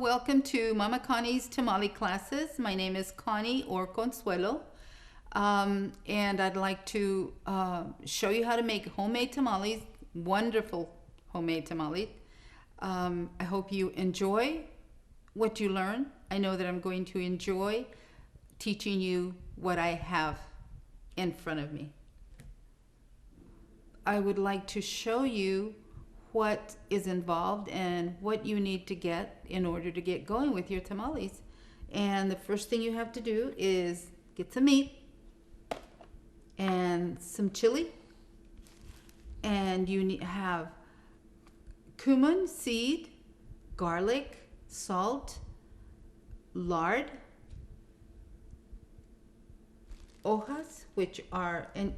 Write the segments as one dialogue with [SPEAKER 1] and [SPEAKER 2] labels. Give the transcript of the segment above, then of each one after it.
[SPEAKER 1] welcome to Mama Connie's tamale classes. My name is Connie or Consuelo, and I'd like to show you how to make homemade tamales, wonderful homemade tamales. I hope you enjoy what you learn. I know that I'm going to enjoy teaching you what I have in front of me. I would like to show you what is involved and what you need to get in order to get going with your tamales. And the first thing you have to do is get some meat and some chili, and you have cumin seed, garlic, salt, lard, hojas, which are, and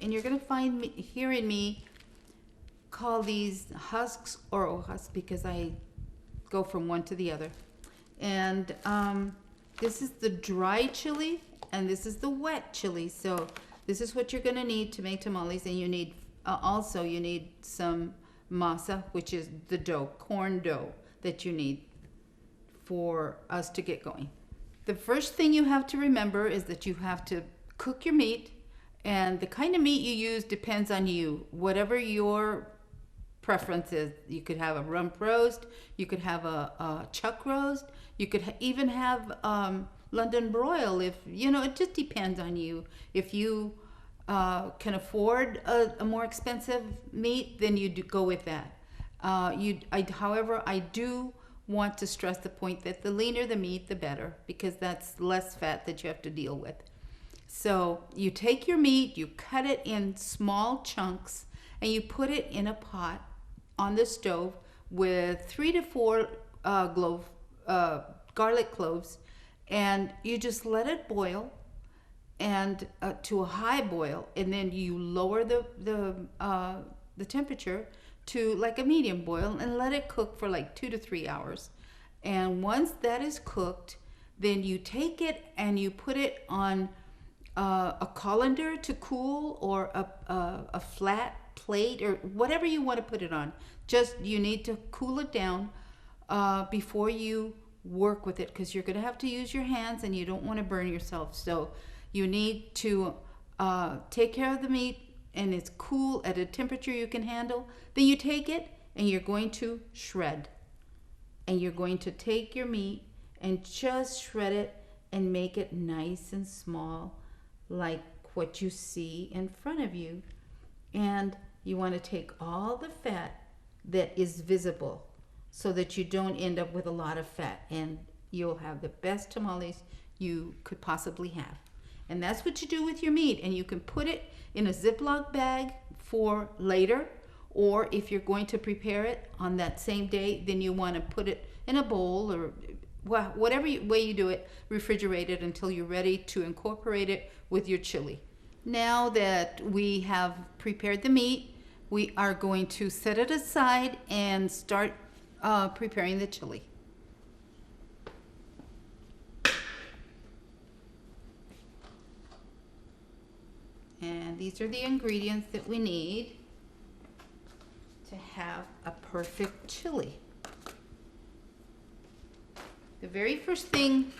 [SPEAKER 1] you're going to find me hearing me call these husks or hojas because I go from one to the other. And this is the dry chili and this is the wet chili. So this is what you're going to need to make tamales. And you need also you need some masa, which is the dough, corn dough that you need for us to get going. The first thing you have to remember is that you have to cook your meat, and the kind of meat you use depends on you. Whatever your preference is, you could have a rump roast, you could have a chuck roast, you could even have London broil. If you know, it just depends on you. If you can afford a more expensive meat, then you do go with that. However, I do want to stress the point that the leaner the meat, the better, because that's less fat that you have to deal with. So you take your meat, you cut it in small chunks, and you put it in a pot on the stove with 3 to 4 garlic cloves, and you just let it boil and to a high boil, and then you lower the temperature to like a medium boil and let it cook for like 2 to 3 hours. And once that is cooked, then you take it and you put it on a colander to cool, or a flat plate, or whatever you want to put it on. Just you need to cool it down before you work with it, because you're going to have to use your hands and you don't want to burn yourself. So you need to take care of the meat, and it's cool at a temperature you can handle. Then you take it and you're going to shred, and you're going to take your meat and just shred it and make it nice and small, like what you see in front of you. And you want to take all the fat that is visible so that you don't end up with a lot of fat, and you'll have the best tamales you could possibly have. And that's what you do with your meat. And you can put it in a Ziploc bag for later, or if you're going to prepare it on that same day, then you want to put it in a bowl, or whatever way you do it, refrigerate it until you're ready to incorporate it with your chili. Now that we have prepared the meat, we are going to set it aside and start preparing the chili. And these are the ingredients that we need to have a perfect chili. The very first thing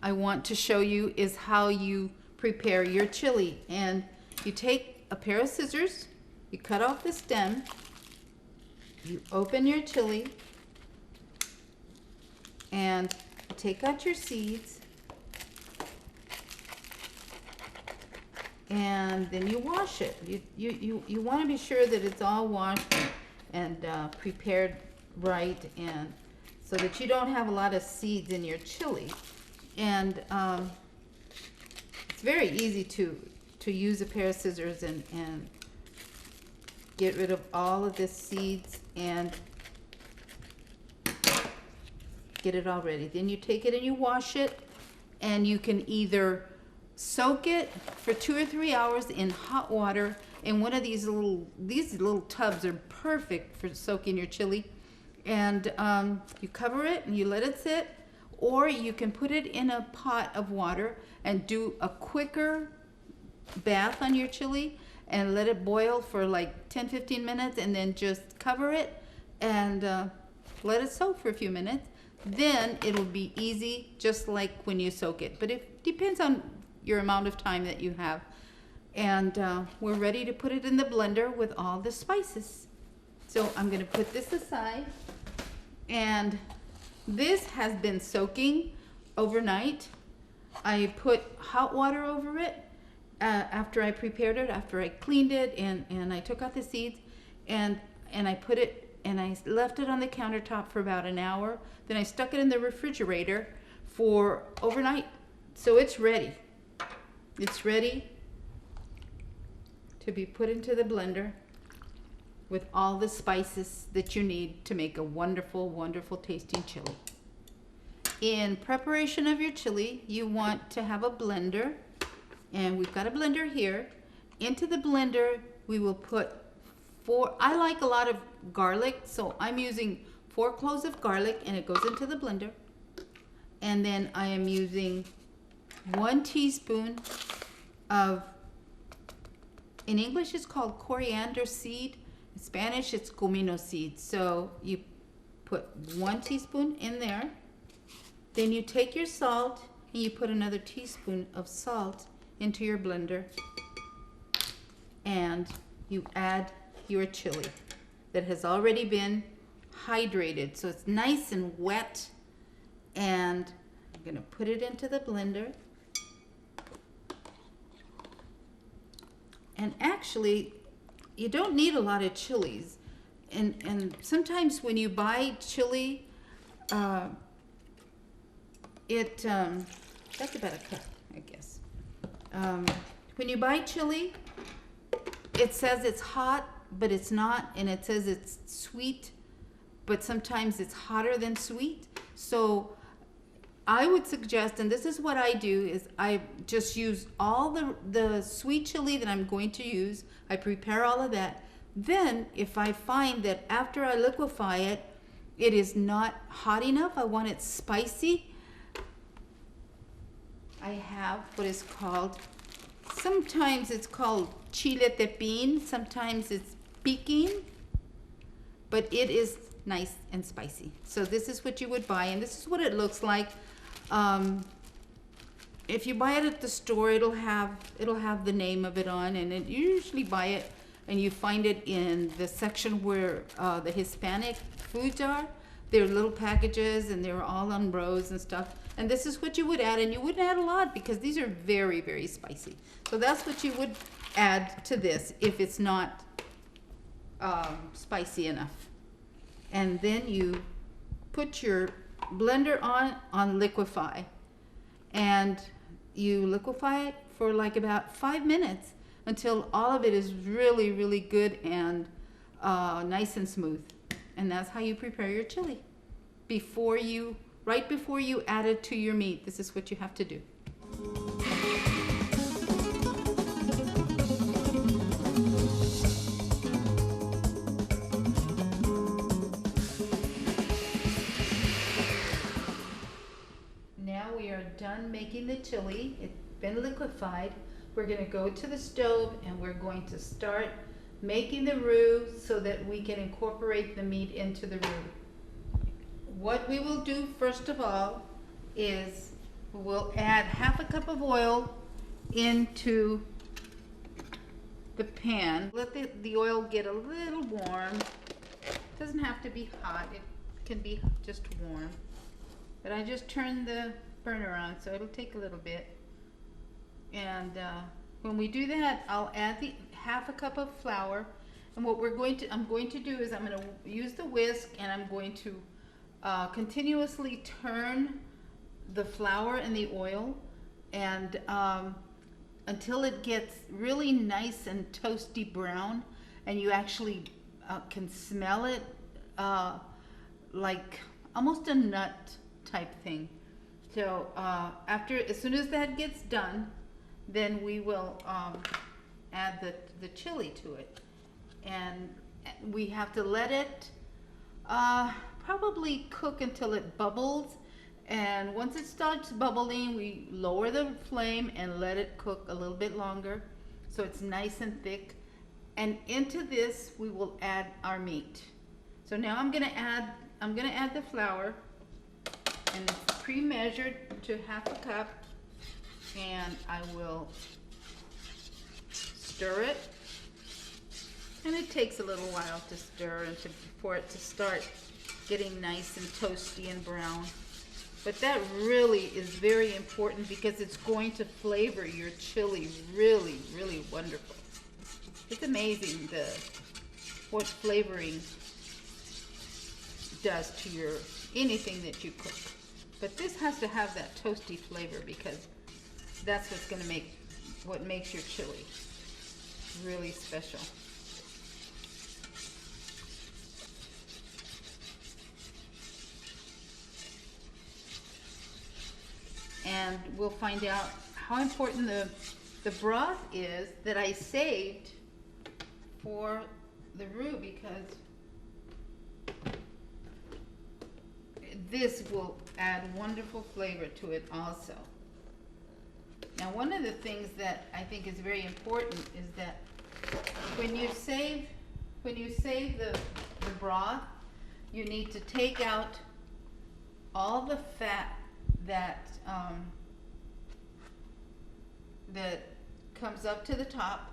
[SPEAKER 1] I want to show you is how you prepare your chili. And you take a pair of scissors, you cut off the stem, you open your chili, and take out your seeds, and then you wash it. You want to be sure that it's all washed and prepared right, and so that you don't have a lot of seeds in your chili. And it's very easy to use a pair of scissors and get rid of all of the seeds and get it all ready. Then you take it and you wash it, and you can either soak it for 2 or 3 hours in hot water. And one of these little tubs are perfect for soaking your chili. And you cover it and you let it sit, or you can put it in a pot of water and do a quicker bath on your chili and let it boil for like 10-15 minutes, and then just cover it and let it soak for a few minutes. then it'll be easy, just like when you soak it. But it depends on your amount of time that you have. And we're ready to put it in the blender with all the spices. So I'm going to put this aside. And this has been soaking overnight. I put hot water over it after I prepared it, after I cleaned it, and I took out the seeds, and I put it, and I left it on the countertop for about an hour. Then I stuck it in the refrigerator for overnight. So it's ready. It's ready to be put into the blender with all the spices that you need to make a wonderful, wonderful tasting chili. In preparation of your chili, you want to have a blender, and we've got a blender here. Into the blender, we will put I like a lot of garlic, so I'm using 4 cloves of garlic, and it goes into the blender. And then I am using 1 teaspoon of, in English it's called coriander seed. In Spanish it's comino seed. So you put 1 teaspoon in there. Then you take your salt and you put another teaspoon of salt into your blender. And you add your chili that has already been hydrated. So it's nice and wet. And I'm going to put it into the blender. And actually, you don't need a lot of chilies. And sometimes when you buy chili, that's about a cup, I guess. When you buy chili, it says it's hot, but it's not, and it says it's sweet, but sometimes it's hotter than sweet. So I would suggest, and this is what I do, is I just use all the sweet chili that I'm going to use. I prepare all of that. Then if I find that after I liquefy it, it is not hot enough, I want it spicy, I have what is called, sometimes it's called chile tepin, sometimes it's piquin, but it is nice and spicy. So this is what you would buy, and this is what it looks like. If you buy it at the store, it'll have the name of it on, and you usually buy it and you find it in the section where the Hispanic foods are. They're little packages and they're all on rows and stuff. And this is what you would add, and you wouldn't add a lot because these are very, very spicy. So that's what you would add to this if it's not spicy enough. And then you put your blender on liquefy, and you liquefy it for like about 5 minutes until all of it is really, really good and nice and smooth. And that's how you prepare your chili. Right before you add it to your meat, this is what you have to do. Now we are done making the chili. It's been liquefied. We're going to go to the stove and we're going to start making the roux so that we can incorporate the meat into the roux. What we will do first of all is we'll add half a cup of oil into the pan. Let the oil get a little warm. It doesn't have to be hot. It can be just warm. But I just turned the burner on, so it'll take a little bit. And when we do that, I'll add the half a cup of flour. And what I'm going to do is I'm going to use the whisk, and I'm going to continuously turn the flour and the oil, and until it gets really nice and toasty brown, and you actually can smell it like almost a nut type thing. So as soon as that gets done, then we will add the chili to it, and we have to let it probably cook until it bubbles. And once it starts bubbling, we lower the flame and let it cook a little bit longer so it's nice and thick. And into this we will add our meat. So now I'm gonna add the flour, And it's pre-measured to half a cup. And I will stir it. And it takes a little while to stir and for it to start getting nice and toasty and brown. But that really is very important because it's going to flavor your chili really, really wonderful. It's amazing what flavoring does to anything that you cook. But this has to have that toasty flavor because that's what makes your chili really special. And we'll find out how important the broth is that I saved for the roux, because this will add wonderful flavor to it also. Now, one of the things that I think is very important is that when you save the broth, you need to take out all the fat that comes up to the top.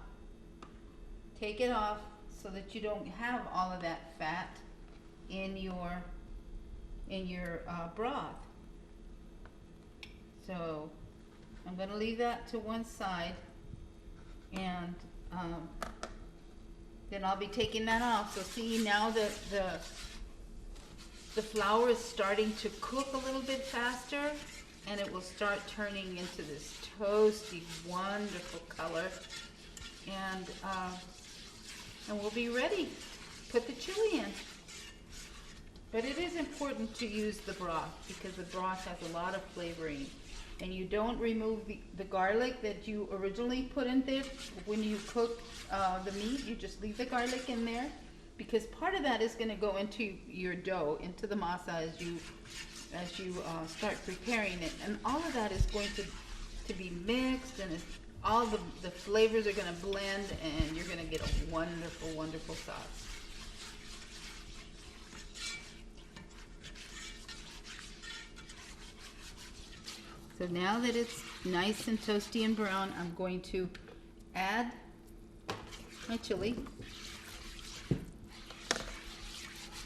[SPEAKER 1] Take it off so that you don't have all of that fat in your broth. So I'm going to leave that to one side, and then I'll be taking that off. So see, now the flour is starting to cook a little bit faster, and it will start turning into this toasty, wonderful color, and we'll be ready. Put the chili in. But it is important to use the broth because the broth has a lot of flavoring, and you don't remove the garlic that you originally put in there when you cook the meat. You just leave the garlic in there, because part of that is going to go into your dough, into the masa as you start preparing it, and all of that is going to be mixed, and all the flavors are going to blend, and you're going to get a wonderful, wonderful sauce. So now that it's nice and toasty and brown, I'm going to add my chili.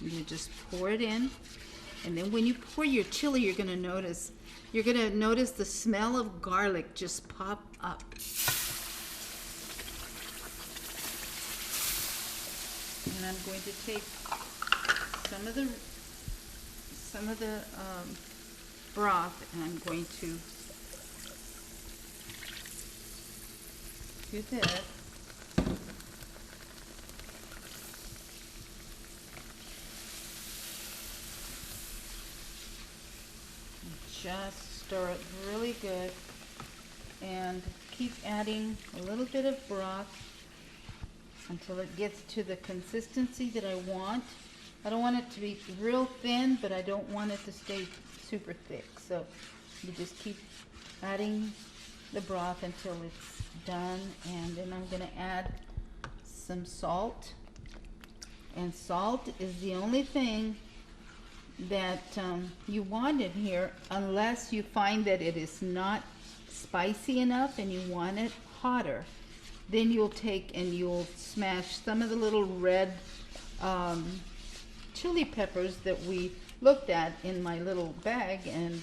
[SPEAKER 1] You just pour it in, and then when you pour your chili, you're going to notice the smell of garlic just pop up. And I'm going to take some of the broth, and I'm going to do this. Just stir it really good, and keep adding a little bit of broth until it gets to the consistency that I want. I don't want it to be real thin, but I don't want it to stay super thick. So you just keep adding the broth until it's done, and then I'm going to add some salt. And salt is the only thing that you want in here, unless you find that it is not spicy enough and you want it hotter. Then you'll take and you'll smash some of the little red chili peppers that we looked at in my little bag, and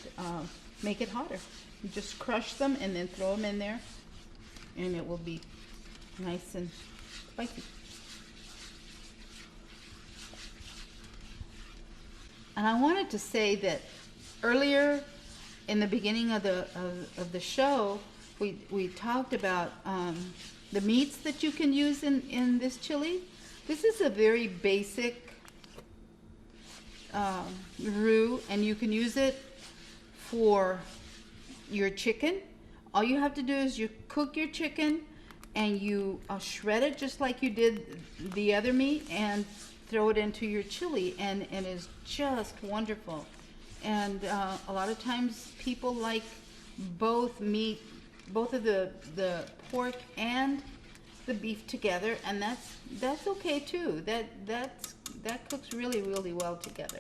[SPEAKER 1] make it hotter. You just crush them and then throw them in there, and it will be nice and spicy. And I wanted to say that earlier in the beginning of the show, we talked about the meats that you can use in this chili. This is a very basic roux, and you can use it for your chicken. All you have to do is you cook your chicken, and you shred it just like you did the other meat, and throw it into your chili, and it's just wonderful. And a lot of times people like both of the pork and the beef together, and that's okay too. That cooks really, really well together.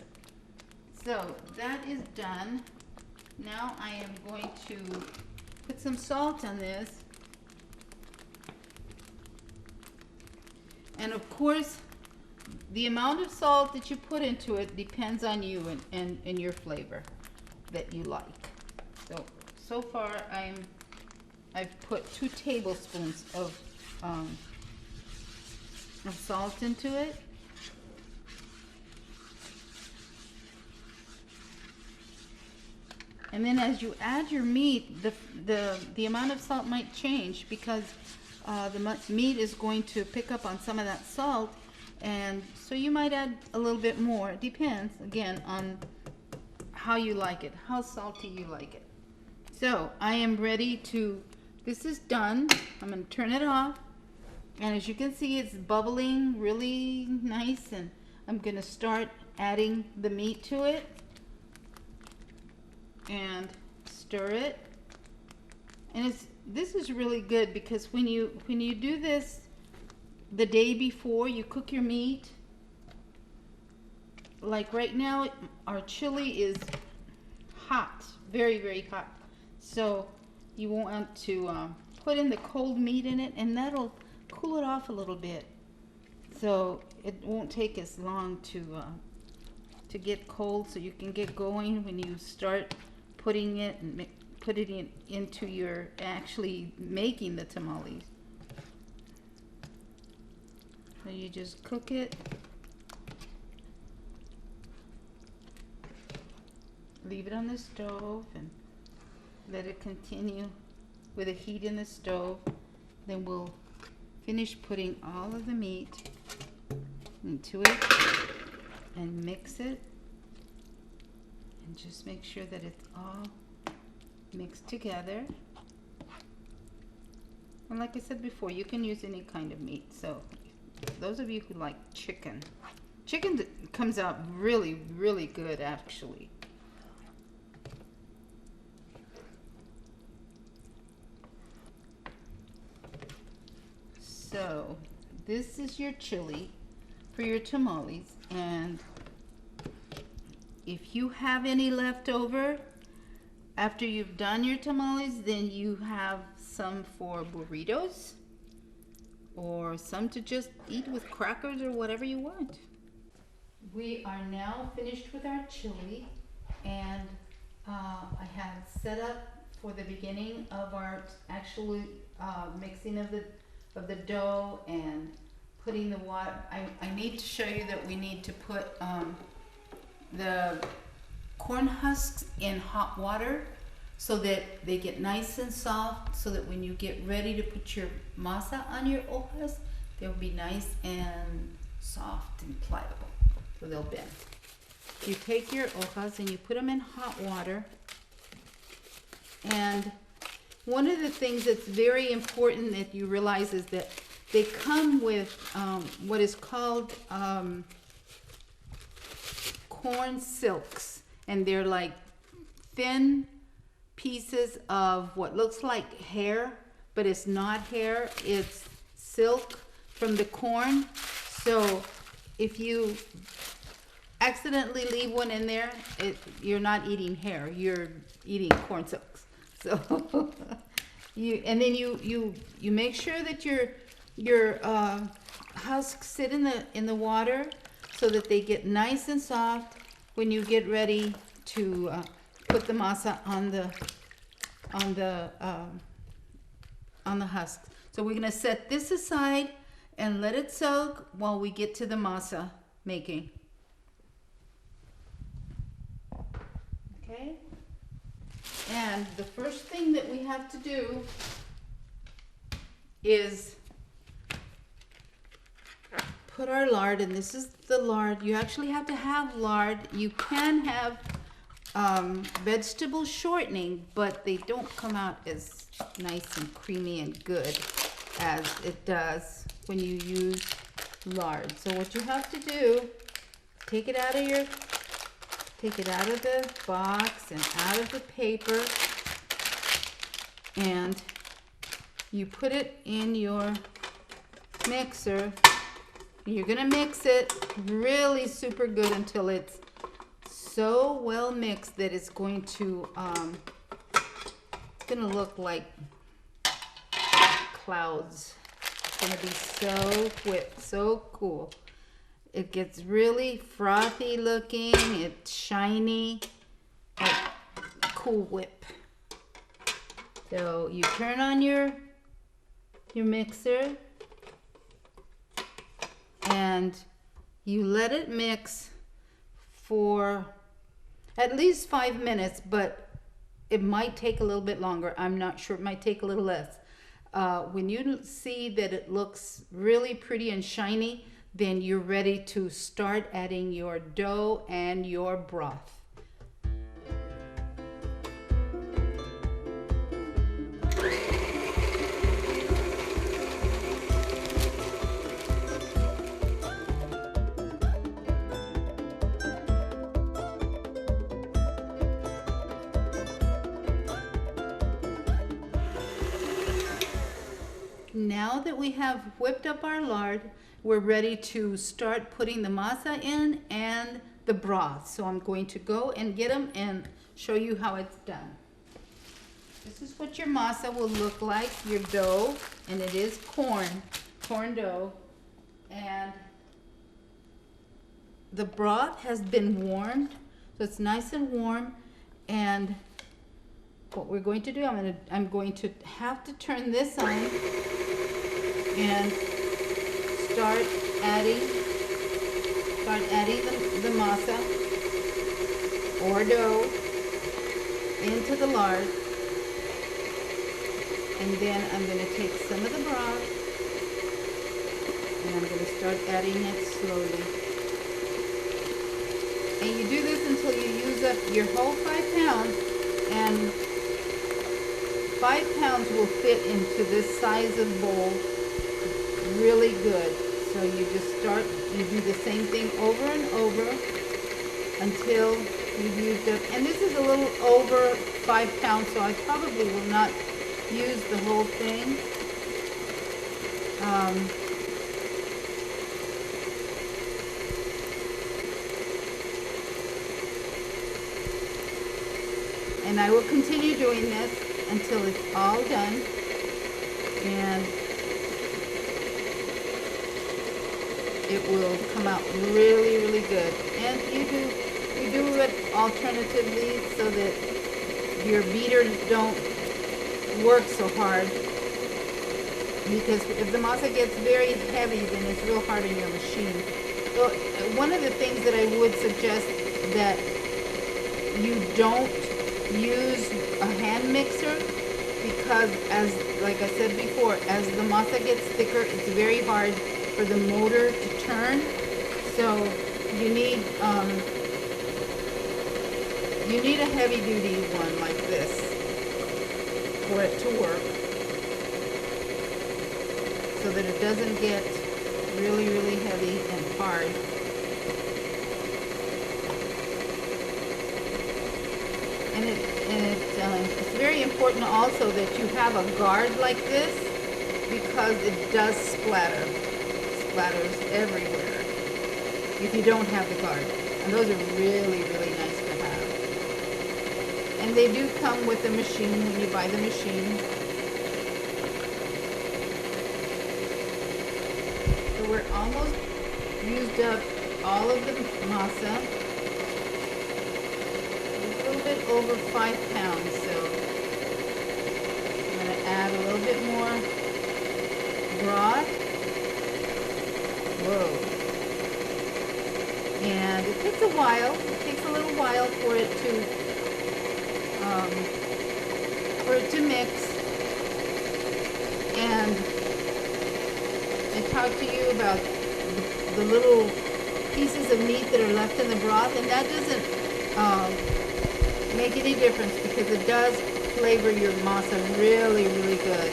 [SPEAKER 1] So that is done, Now I am going to put some salt on this. And of course, the amount of salt that you put into it depends on you and your flavor that you like. So far I've put 2 tablespoons of salt into it. And then as you add your meat, the amount of salt might change because the meat is going to pick up on some of that salt, and so you might add a little bit more. It depends, again, on how you like it, how salty you like it. So I am ready to, this is done. I'm going to turn it off, and as you can see, it's bubbling really nice, and I'm going to start adding the meat to it and stir it. And this is really good because when you do this the day before you cook your meat, like right now our chili is hot, very, very hot. So you want to put in the cold meat in it, and that'll cool it off a little bit. So it won't take as long to get cold, so you can get going when you start putting it and putting it into your actually making the tamales. So you just cook it, leave it on the stove and let it continue with the heat in the stove. Then we'll finish putting all of the meat into it and mix it, and just make sure that it's all mixed together. And like I said before, you can use any kind of meat. So those of you who like chicken comes out really, really good actually. So this is your chili for your tamales, and if you have any left over after you've done your tamales, then you have some for burritos or some to just eat with crackers or whatever you want. We are now finished with our chili, and I have set up for the beginning of our actual mixing of the dough and putting the water. I need to show you that we need to put the corn husks in hot water so that they get nice and soft, so that when you get ready to put your masa on your hojas, they'll be nice and soft and pliable, so they'll bend. You take your hojas and you put them in hot water, and one of the things that's very important that you realize is that they come with what is called corn silks, and they're like thin pieces of what looks like hair, but it's not hair, it's silk from the corn. So if you accidentally leave one in there, you're not eating hair, you're eating corn silks. So you make sure that your husks sit in the water so that they get nice and soft when you get ready to put the masa on the husks. So we're gonna set this aside and let it soak while we get to the masa making. Okay? And the first thing that we have to do is put our lard, and this is the lard. You actually have to have lard. You can have vegetable shortening, but they don't come out as nice and creamy and good as it does when you use lard. So what you have to do, take it out of the box and out of the paper, and you put it in your mixer. You're gonna mix it really super good until it's so well mixed that it's going to look like clouds. It's gonna be so quick, so cool. It gets really frothy looking. It's shiny, like Cool Whip. So you turn on your mixer and you let it mix for at least 5 minutes, but it might take a little bit longer. I'm not sure. It might take a little less. When you see that it looks really pretty and shiny, then you're ready to start adding your dough and your broth. Now that we have whipped up our lard, we're ready to start putting the masa in and the broth. So I'm going to go and get them and show you how it's done. This is what your masa will look like, your dough, and it is corn dough. And the broth has been warmed, so it's nice and warm. And what we're going to do, I'm going to have to turn this on and start adding the masa or dough into the lard. And then I'm going to take some of the broth and I'm going to start adding it slowly. And you do this until you use up your whole 5 pounds, and 5 pounds will fit into this size of bowl really good. So you do the same thing over and over until you've used up. And this is a little over 5 pounds, so I probably will not use the whole thing. And I will continue doing this until it's all done. And it will come out really, really good. And you do it alternatively so that your beaters don't work so hard, because if the masa gets very heavy, then it's real hard in your machine. So one of the things that I would suggest, that you don't use a hand mixer, because like I said before, as the masa gets thicker, it's very hard for the motor to turn. So you need a heavy duty one like this for it to work, so that it doesn't get really, really heavy and hard. And it's very important also that you have a guard like this, because it does splatters everywhere if you don't have the guard. And those are really, really nice to have. And they do come with the machine when you buy the machine. So we're almost used up all of the masa. A little bit over 5 pounds, so I'm going to add a little bit more broth. Whoa. And it takes a while. It takes a little while for it to mix. And I talked to you about the little pieces of meat that are left in the broth, and that doesn't make any difference, because it does flavor your masa really, really good.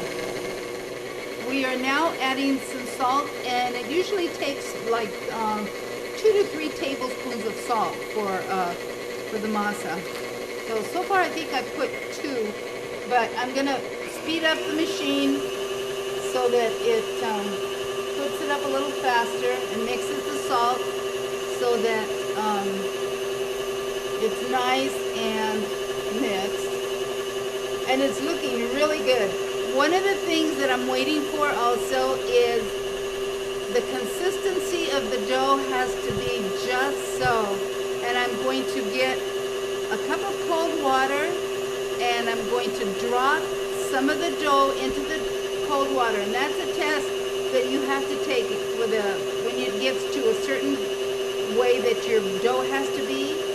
[SPEAKER 1] We are now adding some salt, and it usually takes like 2 to 3 tablespoons of salt for the masa. So far I think I put 2, but I'm gonna speed up the machine so that it puts it up a little faster and mixes the salt so that It's nice and mixed, and it's looking really good. One of the things that I'm waiting for also is the consistency of the dough has to be just so. And I'm going to get a cup of cold water, and I'm going to drop some of the dough into the cold water. And that's a test that you have to take with when it gets to a certain way that your dough has to be.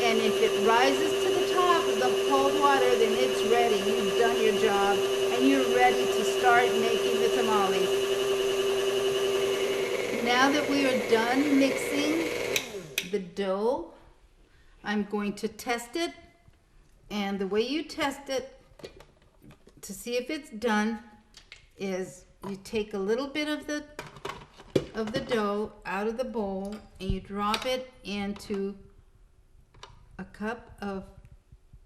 [SPEAKER 1] And if it rises to the top of the cold water, then it's ready. You've done your job, and you're ready to start making the tamales. Now that we are done mixing the dough, I'm going to test it. And the way you test it to see if it's done is you take a little bit of the dough out of the bowl, and you drop it into a cup of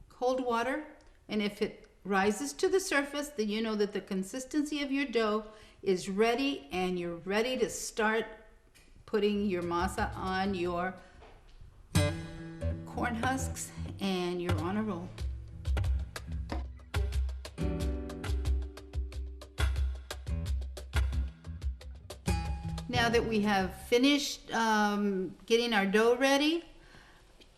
[SPEAKER 1] cold water. And if it rises to the surface, then you know that the consistency of your dough is ready, and you're ready to start putting your masa on your corn husks, and you're on a roll. Now that we have finished getting our dough ready,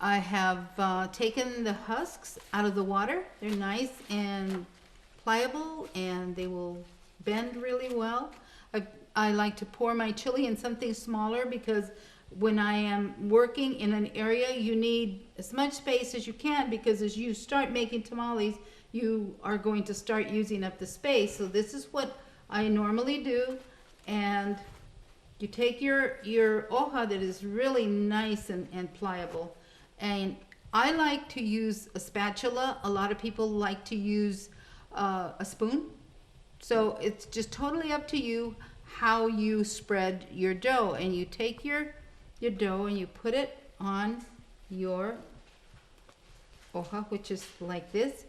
[SPEAKER 1] I have taken the husks out of the water. They're nice and pliable, and they will bend really well. I like to pour my chili in something smaller, because when I am working in an area, you need as much space as you can, because as you start making tamales, you are going to start using up the space. So this is what I normally do. And you take your hoja that is really nice and pliable. And I like to use a spatula. A lot of people like to use a spoon. So it's just totally up to you how you spread your dough. And you take your dough and you put it on your hoja, which is like this.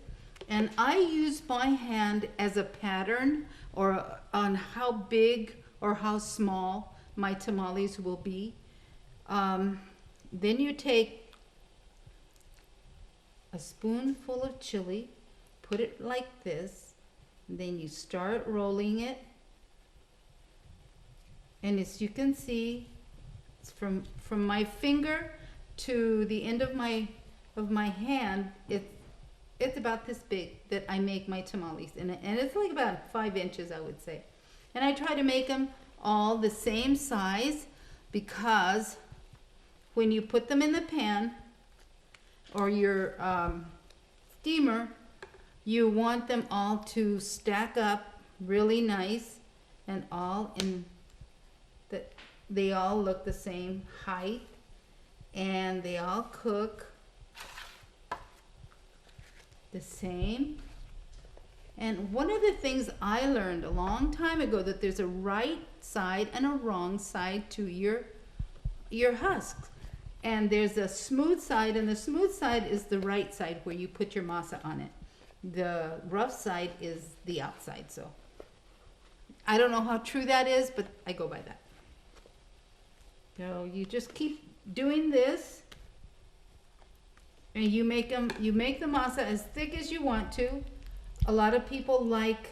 [SPEAKER 1] And I use my hand as a pattern, or on how big or how small my tamales will be. Then you take a spoonful of chili, put it like this, and then you start rolling it. And as you can see, it's from my finger to the end of my hand, it's about this big that I make my tamales. And it's like about 5 inches, I would say. And I try to make them all the same size, because when you put them in the pan or your steamer, you want them all to stack up really nice, and all in that they all look the same height, and they all cook the same. And one of the things I learned a long time ago, that there's a right side and a wrong side to your husks. And there's a smooth side, and the smooth side is the right side where you put your masa on it. The rough side is the outside. So I don't know how true that is, but I go by that. So you just keep doing this, and you make the masa as thick as you want to. A lot of people like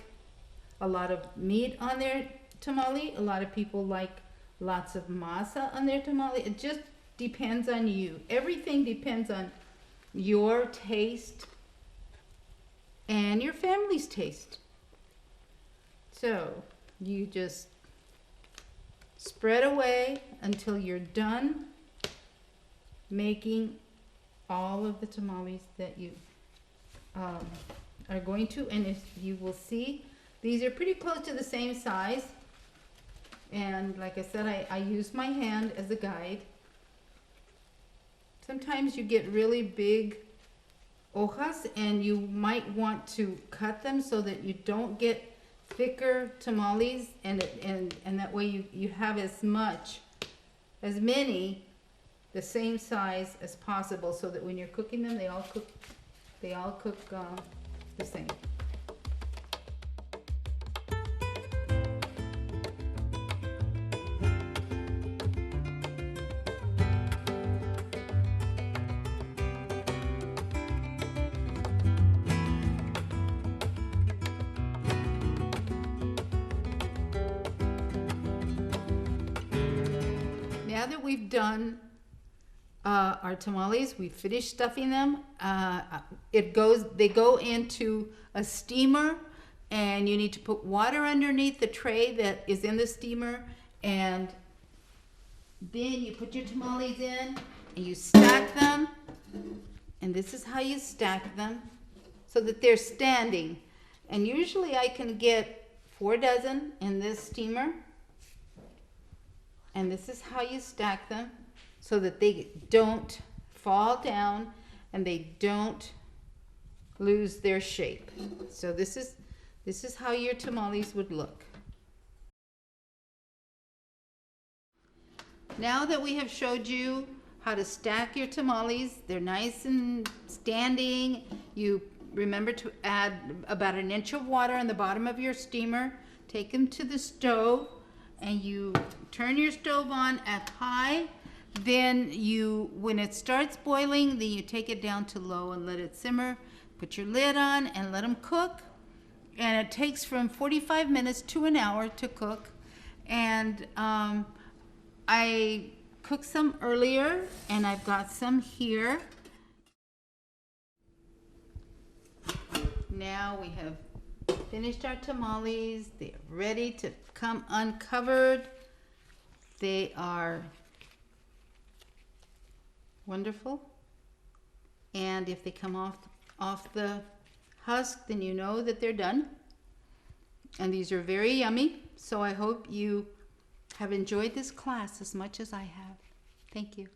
[SPEAKER 1] a lot of meat on their tamale. A lot of people like lots of masa on their tamale. It just depends on you. Everything depends on your taste and your family's taste. So you just spread away until you're done making all of the tamales that you are going to. And if you will see, these are pretty close to the same size. And like I said, I use my hand as a guide. Sometimes you get really big hojas, and you might want to cut them so that you don't get thicker tamales, and that way you have as many the same size as possible, so that when you're cooking them, they all cook the same. that we've done our tamales, we finished stuffing them. They go into a steamer, and you need to put water underneath the tray that is in the steamer, and then you put your tamales in and you stack them. And this is how you stack them so that they're standing. And usually I can get 4 dozen in this steamer. And this is how you stack them so that they don't fall down and they don't lose their shape. So this is how your tamales would look. Now that we have showed you how to stack your tamales, they're nice and standing. You remember to add about 1 inch of water on the bottom of your steamer. Take them to the stove, and you turn your stove on at high. Then when it starts boiling, then you take it down to low and let it simmer. Put your lid on and let them cook. And it takes from 45 minutes to an hour to cook. And I cooked some earlier, and I've got some here. Now we have finished our tamales. They're ready to come uncovered. They are wonderful. And if they come off the husk, then you know that they're done. And these are very yummy. So I hope you have enjoyed this class as much as I have. Thank you.